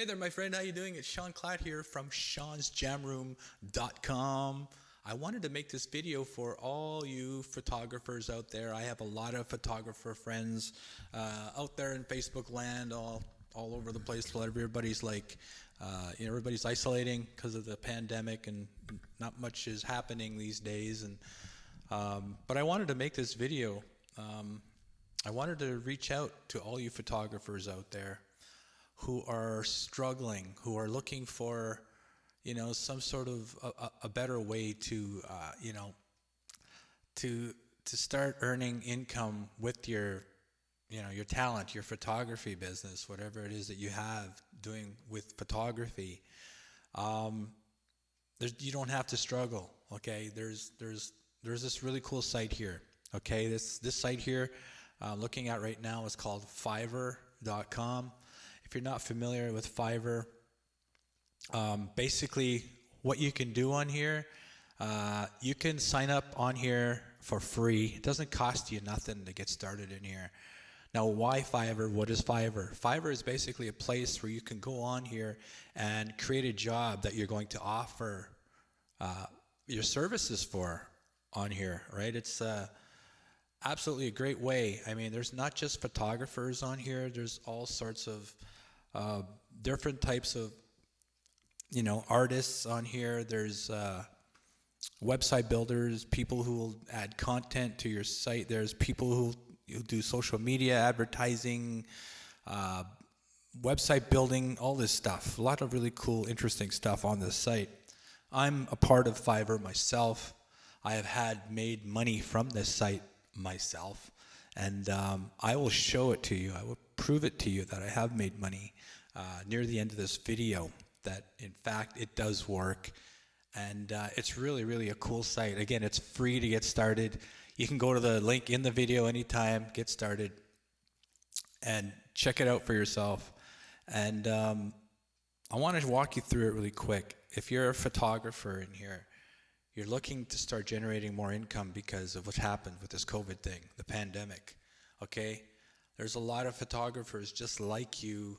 Hey there, my friend. How you doing? It's Sean Clatt here from shawnsjamroom.com. I wanted to make this video for all you photographers out there. I have a lot of photographer friends out there in Facebook land, all over the place. Everybody's like, everybody's isolating because of the pandemic, and not much is happening these days. And but I wanted to make this video. I wanted to reach out to all you photographers out there who are struggling, who are looking for, some sort of a better way to, to start earning income with your, your talent, your photography business, whatever it is that you have doing with photography. You don't have to struggle. Okay, there's this really cool site here. Okay, this site here, looking at right now, is called Fiverr.com. If you're not familiar with Fiverr, basically what you can do on here, you can sign up on here for free. It doesn't cost you nothing to get started in here. Now, why Fiverr? What is Fiverr? Fiverr is basically a place where you can go on here and create a job that you're going to offer your services for on here, right? It's absolutely a great way. I mean, there's not just photographers on here. There's all sorts of different types of, artists on here. There's website builders, people who will add content to your site. There's people who do social media advertising, website building, all this stuff. A lot of really cool, interesting stuff on this site. I'm a part of Fiverr myself. I have made money from this site myself, and I will show it to you. I will prove it to you that I have made money near the end of this video, that in fact it does work. And it's really a cool site. Again, it's free to get started. You can go to the link in the video anytime, get started, and check it out for yourself. And I want to walk you through it really quick. If you're a photographer in here, you're looking to start generating more income because of what's happened with this COVID thing, the pandemic, okay? There's a lot of photographers just like you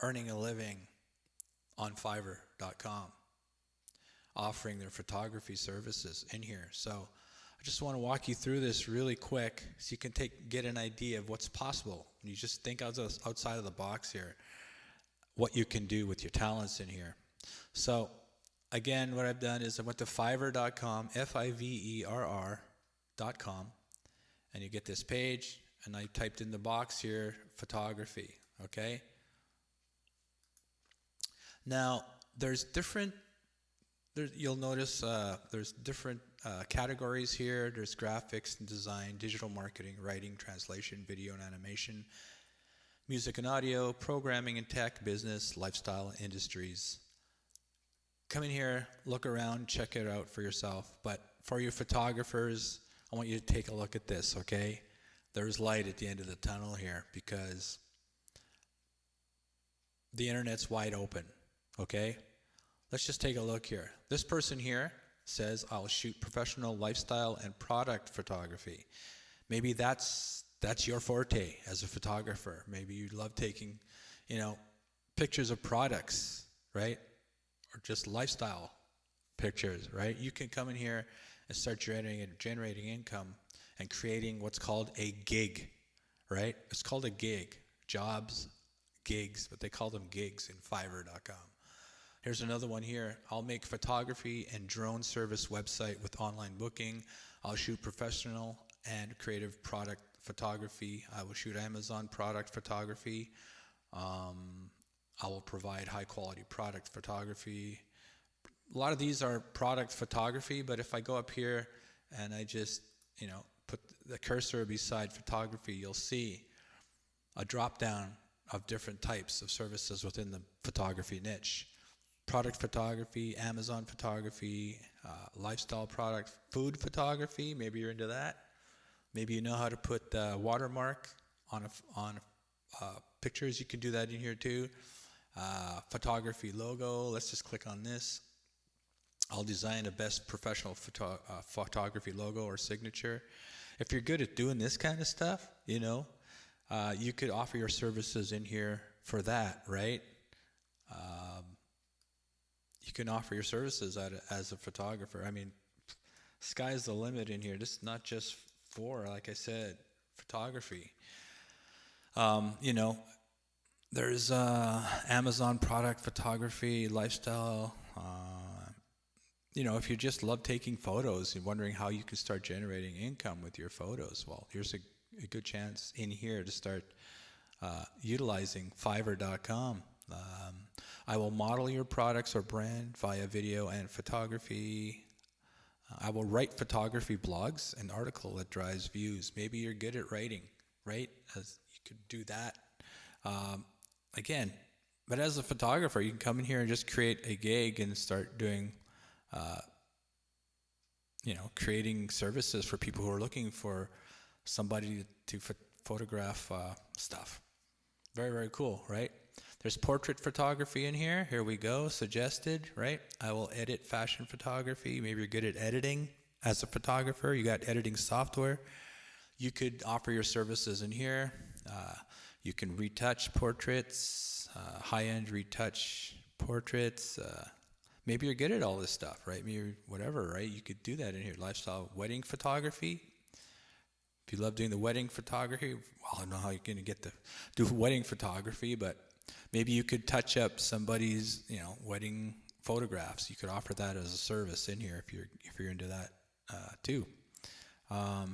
earning a living on Fiverr.com, offering their photography services in here. So I just want to walk you through this really quick so you can get an idea of what's possible. You just think outside of the box here, what you can do with your talents in here. So again, what I've done is I went to Fiverr.com, Fiverr.com, and you get this page, and I typed in the box here, photography, okay? Now, you'll notice there's different categories here. There's graphics and design, digital marketing, writing, translation, video and animation, music and audio, programming and tech, business, lifestyle, industries. Come in here, look around, check it out for yourself. But for you photographers, I want you to take a look at this, okay? There's light at the end of the tunnel here because the internet's wide open, okay? Let's just take a look here. This person here says, I'll shoot professional lifestyle and product photography. Maybe that's your forte as a photographer. Maybe you love taking, pictures of products, right? Or just lifestyle pictures, right? You can come in here and start generating income and creating what's called a gig, right? It's called a gig. Jobs, gigs, but they call them gigs in Fiverr.com. Here's another one here. I'll make photography and drone service website with online booking. I'll shoot professional and creative product photography. I will shoot Amazon product photography. I will provide high quality product photography. A lot of these are product photography, but if I go up here and I just, put the cursor beside photography, you'll see a drop down of different types of services within the photography niche. Product photography, Amazon photography, lifestyle product, food photography, maybe you're into that. Maybe you know how to put watermark on pictures, you can do that in here too. Photography logo, let's just click on this. I'll design a best professional photography logo or signature. If you're good at doing this kind of stuff, you could offer your services in here for that, right? You can offer your services as a photographer. I mean, sky's the limit in here. This is not just for, like I said, photography. You know, there's Amazon product photography, lifestyle. You know, if you just love taking photos and wondering how you can start generating income with your photos, well, here's a good chance in here to start utilizing Fiverr.com. I will model your products or brand via video and photography. I will write photography blogs, an article that drives views. Maybe you're good at writing, right? As you could do that. Again, but as a photographer, you can come in here and just create a gig and start doing, you know, creating services for people who are looking for somebody to photograph stuff. Very, very cool, right? There's portrait photography in here. Here we go, suggested, right? I will edit fashion photography. Maybe you're good at editing as a photographer. You got editing software. You could offer your services in here. You can retouch portraits, high-end retouch portraits. Maybe you're good at all this stuff, right? Maybe whatever, right? You could do that in here. Lifestyle wedding photography. If you love doing the wedding photography, well, I don't know how you're going to get to do wedding photography, but maybe you could touch up somebody's, you know, wedding photographs. You could offer that as a service in here if you're into that too. I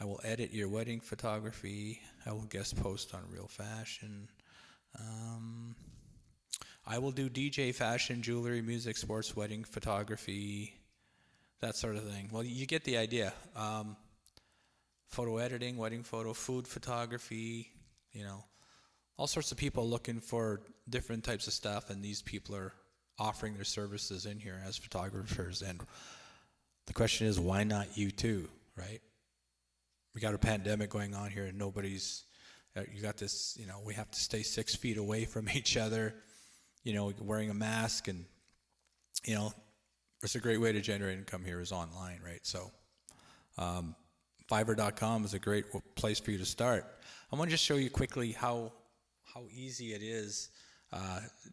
will edit your wedding photography. I will guest post on Real Fashion. I will do DJ fashion, jewelry, music, sports, wedding photography, that sort of thing. Well, you get the idea. Photo editing, wedding photo, food photography, you know, all sorts of people looking for different types of stuff, and these people are offering their services in here as photographers. And the question is, why not you too, right? We got a pandemic going on here, and nobody's, you got this, you know, we have to stay 6 feet away from each other, you know, wearing a mask, and, you know, it's a great way to generate income here is online, right? So, Fiverr.com is a great place for you to start. I want to just show you quickly how easy it is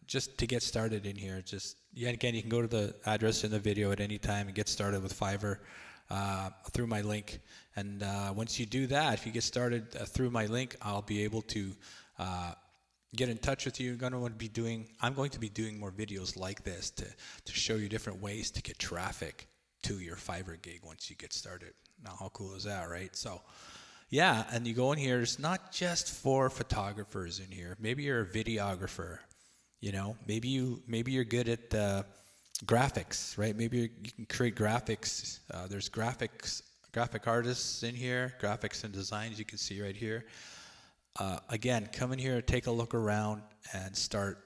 just to get started in here. Just, yeah, again, you can go to the address in the video at any time and get started with Fiverr through my link. And once you do that, if you get started through my link, I'll be able to get in touch with you. I'm going to be doing more videos like this to show you different ways to get traffic to your Fiverr gig once you get started. Now, how cool is that, right? So, yeah, and you go in here. It's not just for photographers in here. Maybe you're a videographer. You know, maybe you're good at graphics, right? Maybe you can create graphics. There's graphic artists in here, graphics and designs. You can see right here. Again, come in here, take a look around, and start.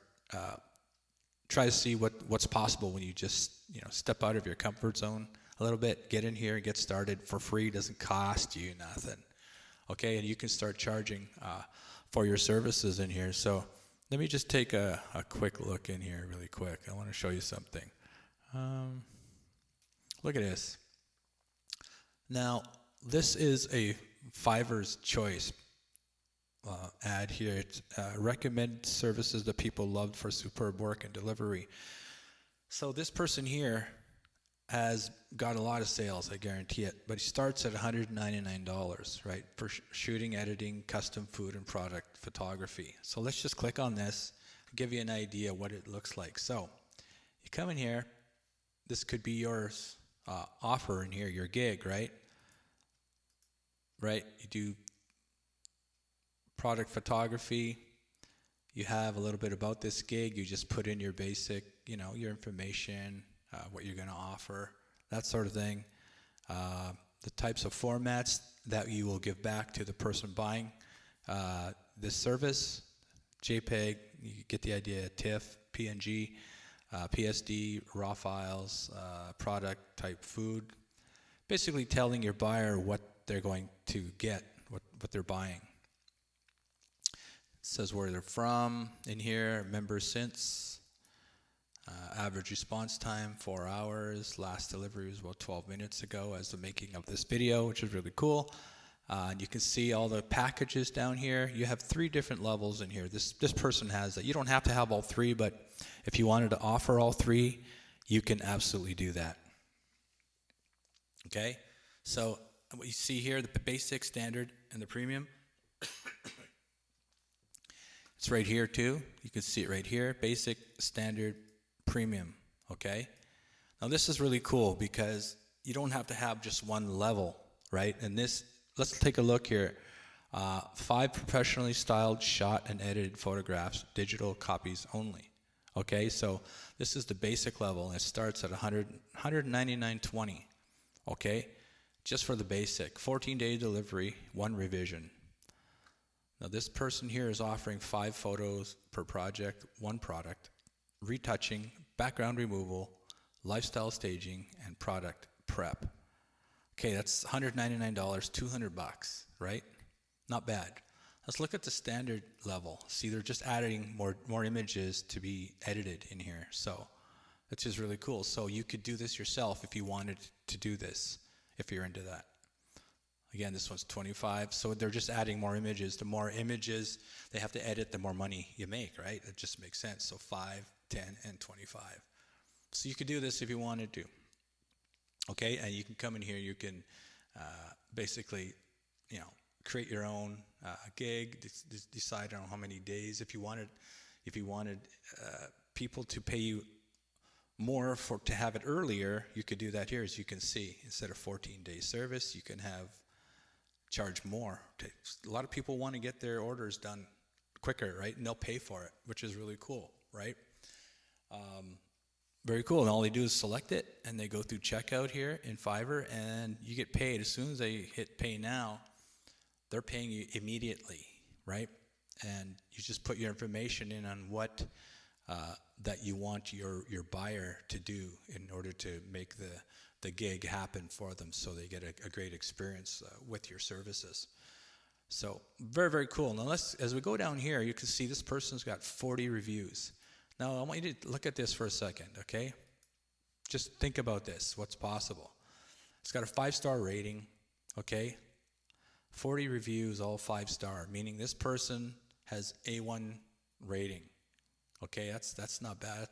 Try to see what's possible when you just, you know, step out of your comfort zone a little bit. Get in here and get started for free. Doesn't cost you nothing. Okay, and you can start charging for your services in here. So let me just take a quick look in here really quick. I want to show you something. Look at this. Now, this is a Fiverr's Choice ad here. It's recommend services that people loved for superb work and delivery. So this person here has got a lot of sales, I guarantee it, but he starts at $199, right, for shooting, editing, custom food and product photography. So let's just click on this, give you an idea what it looks like. So you come in here, this could be your offer in here, your gig, right? Right, you do product photography, you have a little bit about this gig, you just put in your basic, you know, your information, what you're going to offer, that sort of thing. The types of formats that you will give back to the person buying this service. JPEG, you get the idea, TIFF, PNG, PSD, raw files, product type food. Basically telling your buyer what they're going to get, what they're buying. It says where they're from in here, member since. Average response time, 4 hours. Last delivery was about 12 minutes ago as the making of this video, which is really cool. And you can see all the packages down here. You have 3 different levels in here. This person has that. You don't have to have all 3, but if you wanted to offer all 3, you can absolutely do that. Okay? So what you see here, the basic, standard, and the premium. It's right here too. You can see it right here. Basic, standard, premium. Okay? Now this is really cool because you don't have to have just one level, right? And this, let's take a look here. 5 professionally styled, shot, and edited photographs, digital copies only. Okay, so this is the basic level, and it starts at $199.20. Okay, just for the basic. 14-day delivery, 1 revision. Now this person here is offering 5 photos per project, 1 product, retouching, background removal, lifestyle staging, and product prep. Okay, that's $199, $200, right? Not bad. Let's look at the standard level. See, they're just adding more images to be edited in here. So, which is really cool. So you could do this yourself if you wanted to do this, if you're into that. Again, this one's $25. So they're just adding more images. The more images they have to edit, the more money you make, right? It just makes sense. So 5, 10, and 25. So you could do this if you wanted to. Okay, and you can come in here. You can basically, create your own gig. Decide on how many days. If you wanted people to pay you more to have it earlier, you could do that here. As you can see, instead of 14-day service, you can charge more. A lot of people want to get their orders done quicker, right? And they'll pay for it, which is really cool, right? Very cool. And all they do is select it, and they go through checkout here in Fiverr, and you get paid. As soon as they hit pay now, they're paying you immediately, right? And you just put your information in on what that you want your buyer to do in order to make the gig happen for them, so they get a great experience with your services. So very, very cool. Now as we go down here, you can see this person's got 40 reviews. Now I want you to look at this for a second, okay? Just think about this, what's possible. It's got a 5-star rating, okay? 40 reviews, all 5-star, meaning this person has A1 rating. Okay, that's not bad.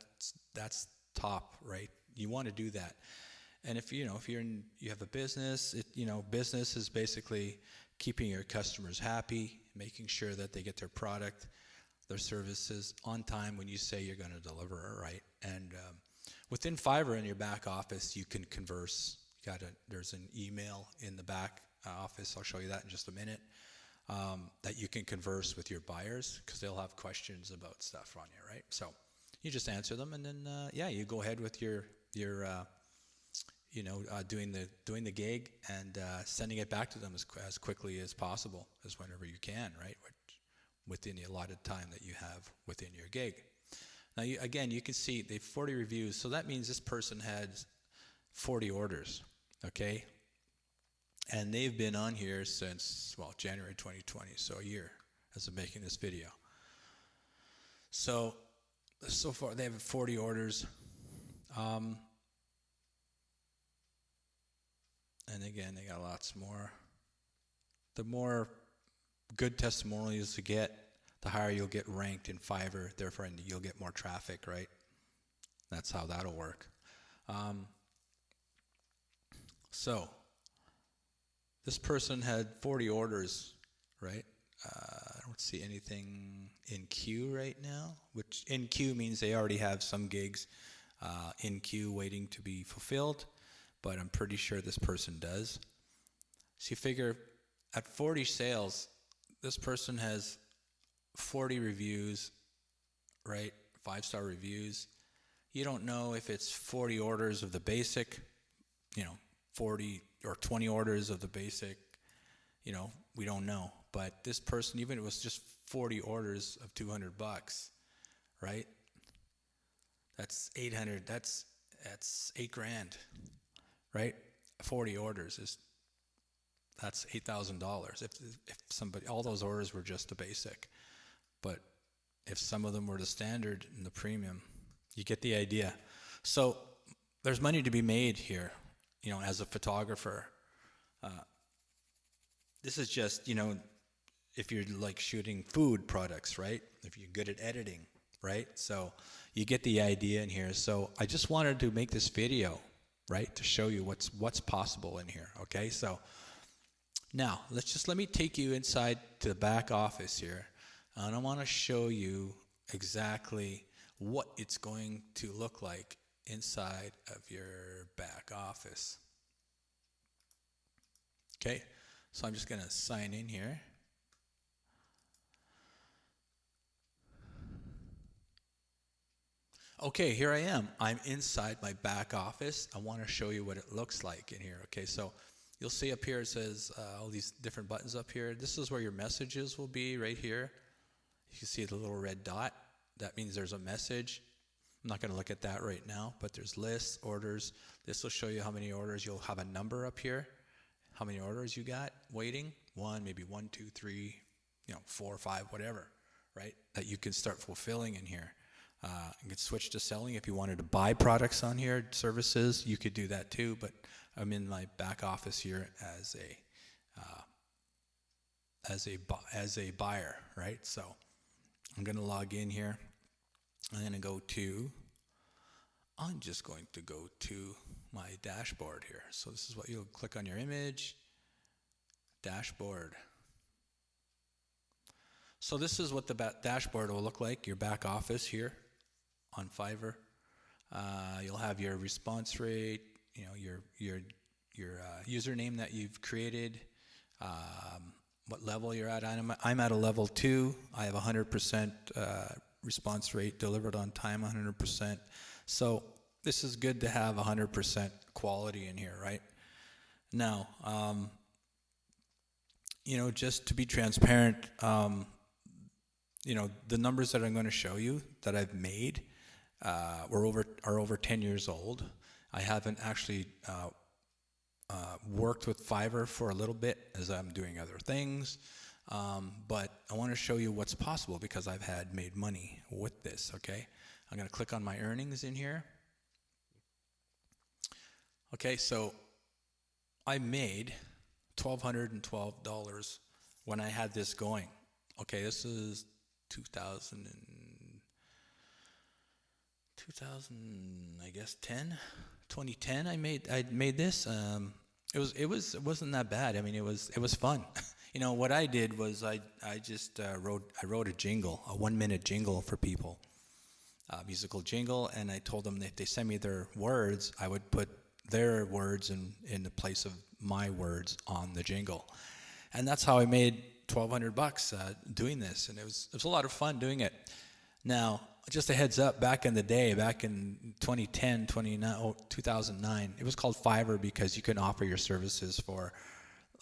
That's top, right? You want to do that. And if you have a business, business is basically keeping your customers happy, making sure that they get their product, their services on time when you say you're going to deliver, right? And within Fiverr in your back office, you can converse. There's an email in the back office. I'll show you that in just a minute. That you can converse with your buyers because they'll have questions about stuff on you, right? So you just answer them, and then you go ahead with your doing the gig and sending it back to them as quickly as possible, as whenever you can, right? Within the allotted time that you have within your gig. Now, you can see they have 40 reviews, so that means this person had 40 orders, okay? And they've been on here since, January 2020, so a year as of making this video. So far they have 40 orders. And again, they got lots more. The more good testimonials you get, the higher you'll get ranked in Fiverr. Therefore, you'll get more traffic, right? That's how that'll work. So this person had 40 orders, right? I don't see anything in queue right now, which in queue means they already have some gigs in queue waiting to be fulfilled, but I'm pretty sure this person does. So you figure at 40 sales, this person has 40 reviews, right? 5-star reviews. You don't know if it's 40 orders of the basic, 40 or 20 orders of the basic, we don't know. But this person, even if it was just 40 orders of $200, right? That's 800. That's $8,000, right? 40 orders that's $8,000. If all those orders were just the basic, but if some of them were the standard and the premium, you get the idea. So there's money to be made here, as a photographer. this is just, if you're like shooting food products, right? If you're good at editing, right? So you get the idea in here. So I just wanted to make this video, right, to show you what's possible in here. Okay, so now let me take you inside to the back office here, and I want to show you exactly what it's going to look like inside of your back office. Okay, so I'm just going to sign in here. Okay, here I am. I'm inside my back office. I want to show you what it looks like in here. Okay, so you'll see up here it says all these different buttons up here. This is where your messages will be right here. You can see the little red dot. That means there's a message. I'm not going to look at that right now, but there's lists, orders. This will show you how many orders. You'll have a number up here, how many orders you got waiting. Maybe 1, 2, 3, 4, 5, whatever, right? That you can start fulfilling in here. You could switch to selling if you wanted to buy products on here, services. You could do that too. But I'm in my back office here as a buyer, right? So I'm going to log in here. I'm just going to go to my dashboard here. So this is what you'll click on your image, dashboard. So this is what the dashboard will look like, your back office here on Fiverr. You'll have your response rate, your username that you've created, what level you're at. I'm at a level 2. I have 100% response rate, delivered on time 100%. So this is good to have 100% quality in here, right? Now, just to be transparent, the numbers that I'm going to show you that I've made are over 10 years old. I haven't actually worked with Fiverr for a little bit as I'm doing other things, but I want to show you what's possible because I've made money with this. Okay, I'm going to click on my earnings in here. Okay, so I made $1,212 when I had this going. Okay, this is 2000, I guess 2010. I made this. It wasn't that bad. I mean, it was fun. What I did was I just wrote a jingle, a 1-minute jingle for people, a musical jingle, and I told them that if they send me their words, I would put their words in the place of my words on the jingle, and that's how I made $1,200 doing this, and it was a lot of fun doing it. Now, just a heads up, back in the day, back in 2009, it was called Fiverr because you can offer your services for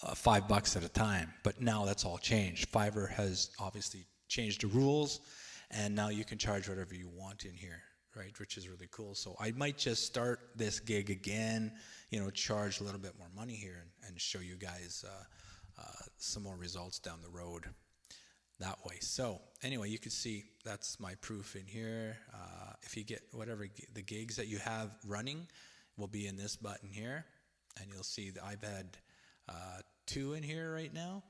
$5 at a time. But now that's all changed. Fiverr has obviously changed the rules, and now you can charge whatever you want in here, right? Which is really cool. So I might just start this gig again, charge a little bit more money here and show you guys some more results down the road that way. So anyway, you can see that's my proof in here. If you get whatever the gigs that you have running will be in this button here, and you'll see that I've had 2 in here right now.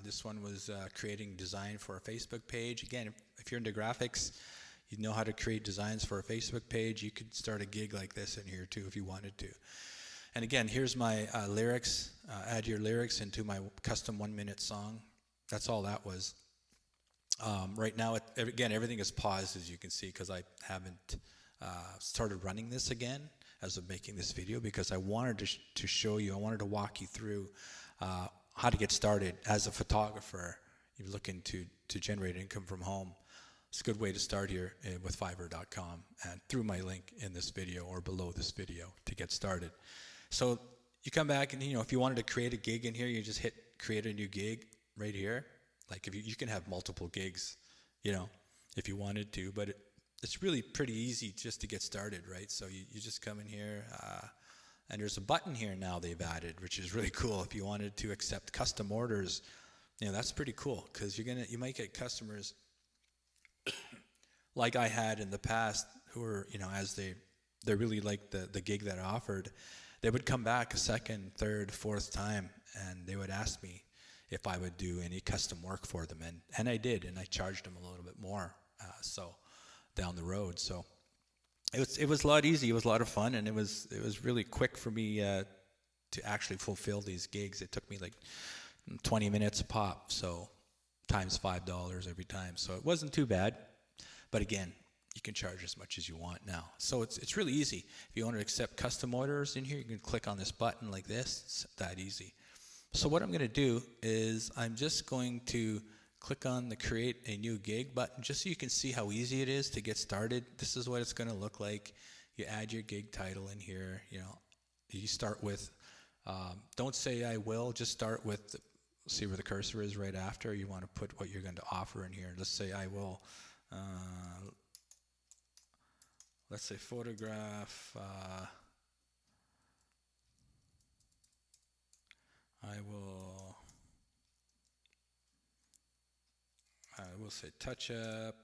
This one was creating design for a Facebook page. Again, if you're into graphics, you know how to create designs for a Facebook page. You could start a gig like this in here too if you wanted to. And again, here's my lyrics. Add your lyrics into my custom 1-minute song. That's all that was. Right now, everything is paused, as you can see, because I haven't started running this again as of making this video, because I wanted to show you, I wanted to walk you through how to get started as a photographer. You're looking to generate income from home. It's a good way to start here with Fiverr.com and through my link in this video or below this video to get started. So you come back and, if you wanted to create a gig in here, you just hit create a new gig right here. Like if you can have multiple gigs, if you wanted to, but it's really pretty easy just to get started, right? So you just come in here, and there's a button here now they've added, which is really cool. If you wanted to accept custom orders, that's pretty cool, because you might get customers like I had in the past who are, as they really liked the gig that I offered, they would come back a second, third, fourth time and they would ask me if I would do any custom work for them, and I did, and I charged them a little bit more, so down the road. So it was a lot easy. It was a lot of fun, and it was really quick for me to actually fulfill these gigs. It took me like 20 minutes a pop, so times $5 every time. So it wasn't too bad, but again, you can charge as much as you want now. So it's really easy. If you want to accept custom orders in here, you can click on this button like this. It's that easy. So what I'm going to do is I'm just going to click on the create a new gig button just so you can see how easy it is to get started. This is what it's going to look like. You add your gig title in here. You know, you start with, don't say I will, just start with, see where the cursor is right after. You want to put what you're going to offer in here. Let's say I will, let's say photograph, I will say touch up.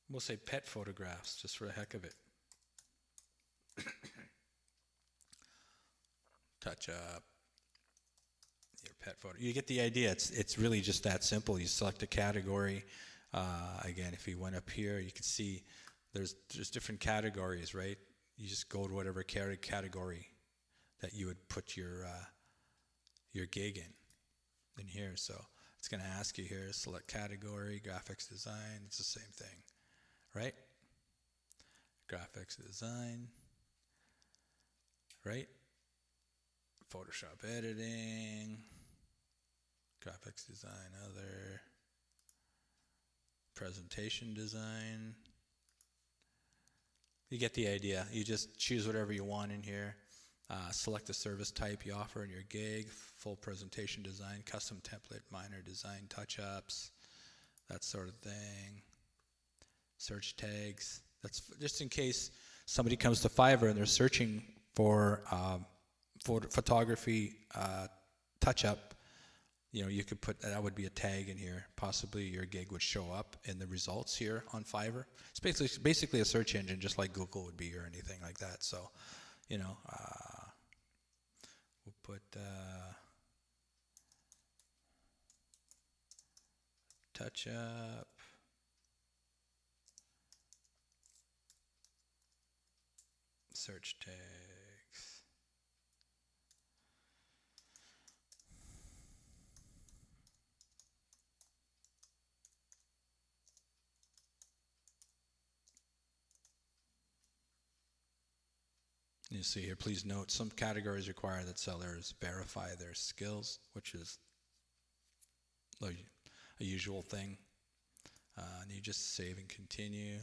We'll say pet photographs, just for the heck of it. Touch up your pet photo. You get the idea. It's really just that simple. You select a category. Again, if you went up here, you can see there's different categories, right? You just go to whatever category that you would put your gig in here. So it's going to ask you here, select category, graphics design. It's the same thing, right? Graphics design, right? Photoshop editing, graphics design, other, presentation design. You get the idea. You just choose whatever you want in here. Select the service type you offer in your gig, full presentation design, custom template, minor design touch-ups, that sort of thing. Search tags. That's just in case somebody comes to Fiverr and they're searching for photography touch-up. You know, you could put, that would be a tag in here. Possibly your gig would show up in the results here on Fiverr. It's basically a search engine, just like Google would be or anything like that. So, you know, we'll put touch up. Search tags. You see here, please note, some categories require that sellers verify their skills, which is a usual thing. And you just save and continue.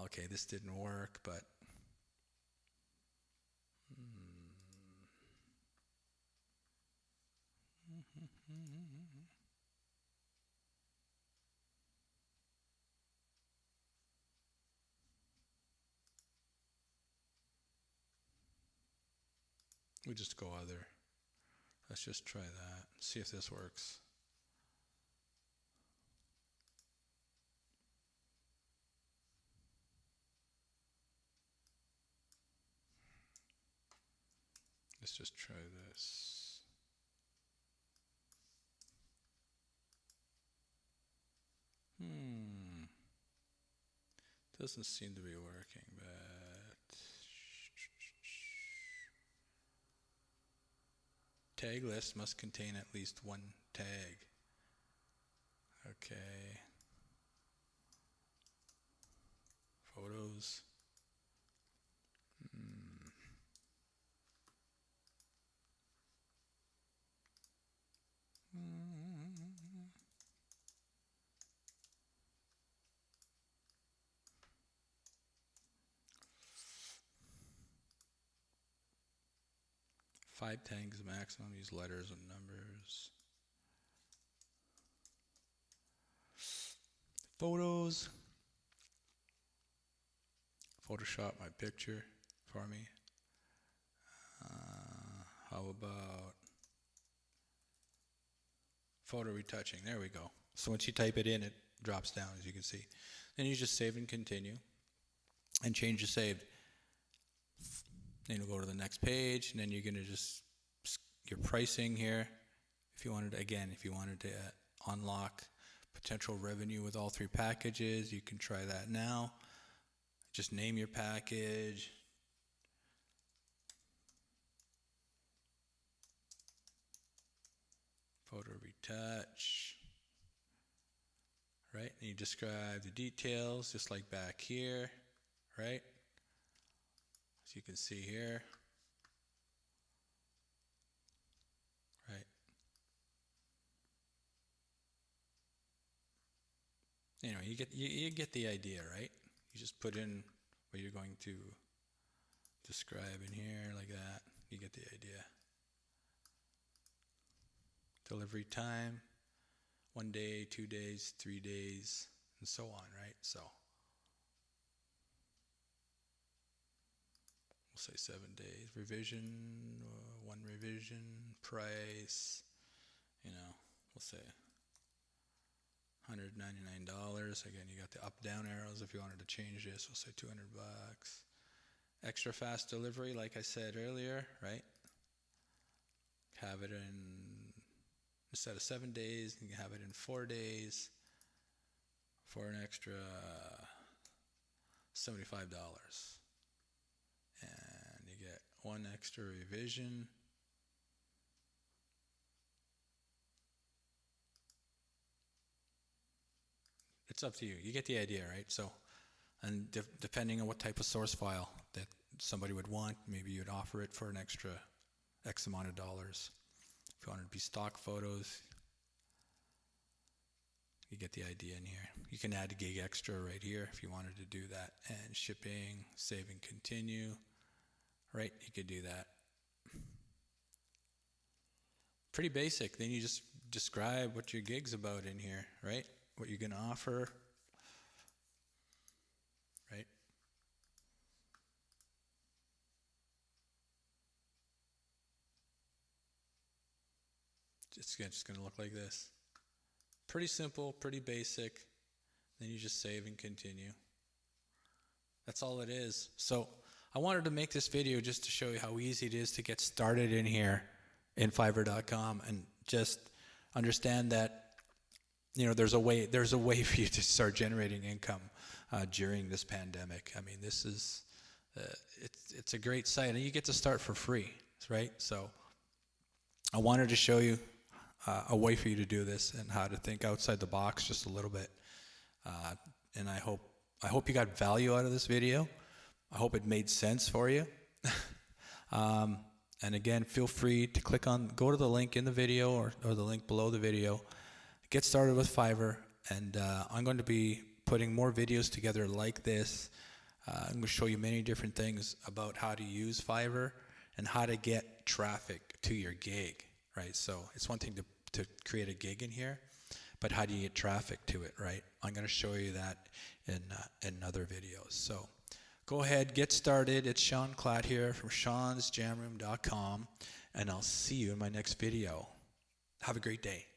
Okay, this didn't work, but we just go other. Let's just try that. See if this works. Let's just try this. Doesn't seem to be working, but tag list must contain at least one tag. Okay. Photos. 5 tags maximum. Use letters and numbers. Photos. Photoshop my picture for me. How about photo retouching? There we go. So once you type it in, it drops down, as you can see. Then you just save and continue and change the saved. Then you'll go to the next page, and then you're going to just your pricing here. If you wanted to unlock potential revenue with all 3 packages, you can try that now. Just name your package. Photo retouch. Right? And you describe the details just like back here, right? As you can see here. Right? Anyway, you get the idea, right? You just put in what you're going to describe in here like that. You get the idea. Delivery time, 1 day, 2 days, 3 days, and so on, right? So we'll say 7 days. Revision, 1 revision, price, we'll say $199. Again, you got the up down arrows if you wanted to change this. We'll say $200. Extra fast delivery, like I said earlier, right? Have it in, instead of 7 days, you can have it in 4 days for an extra $75. And you get 1 extra revision. It's up to you. You get the idea, right? So, and depending on what type of source file that somebody would want, maybe you'd offer it for an extra X amount of dollars. If you want it to be stock photos, you get the idea in here. You can add a gig extra right here if you wanted to do that. And shipping, save and continue, right? You could do that. Pretty basic. Then you just describe what your gig's about in here, right? What you're going to offer, right? It's just going to look like this. Pretty simple, pretty basic. Then you just save and continue. That's all it is. So I wanted to make this video just to show you how easy it is to get started in here in Fiverr.com, and just understand that there's a way for you to start generating income during this pandemic. I mean, this is it's a great site, and you get to start for free, right? So I wanted to show you a way for you to do this and how to think outside the box just a little bit. And I hope you got value out of this video. I hope it made sense for you. And again, feel free to go to the link in the video or the link below the video. Get started with Fiverr, and I'm going to be putting more videos together like this. I'm going to show you many different things about how to use Fiverr and how to get traffic to your gig, right? So it's one thing to create a gig in here, but how do you get traffic to it, right? I'm going to show you that in other videos. So go ahead, get started. It's Sean Klatt here from shawnsjamroom.com, and I'll see you in my next video. Have a great day.